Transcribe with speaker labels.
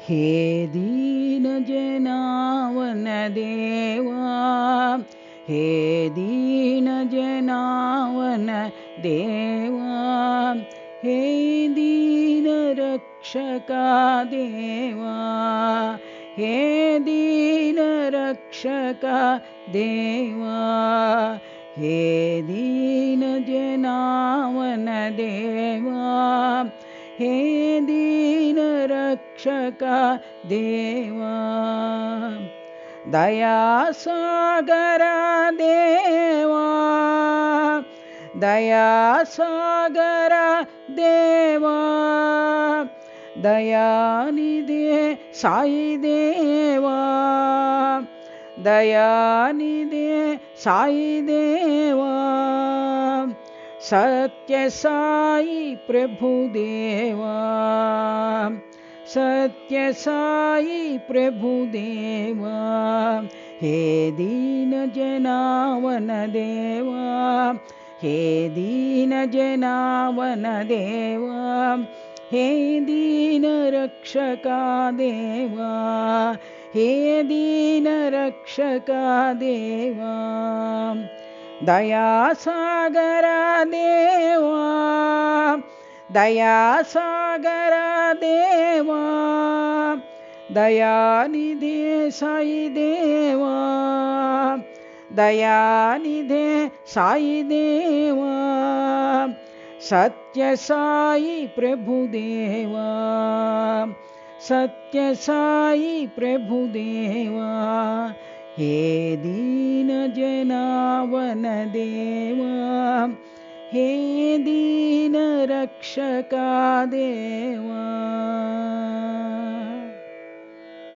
Speaker 1: हे दीनजनावन देवा, हे दीनजनावन देवा, हे दीनरक्षका देवा, हे दीनरक्षका देवा, हे दीनजनावन देवा, हे दीनरक्षका देवा। दयासागर देवा, दयासागर देवा, दयानिधे साई देवा, दयानिधे साई देवा, सत्य साई प्रभु देवा, सत्य साई प्रभु देवा, हे दीन जनावन देवा, हे दीन जनावन देवा, हे दीन रक्षका देवा, हे दीन रक्षका देवा। दयासागर देवा, दयासागर देवा, दयानिधे साई देवा, दयानिधे साई देवा, सत्य साई प्रभु देवा, सत्य साई प्रभु देवा, हे दीन जनावन देवा, हे दीन रक्षका देवा।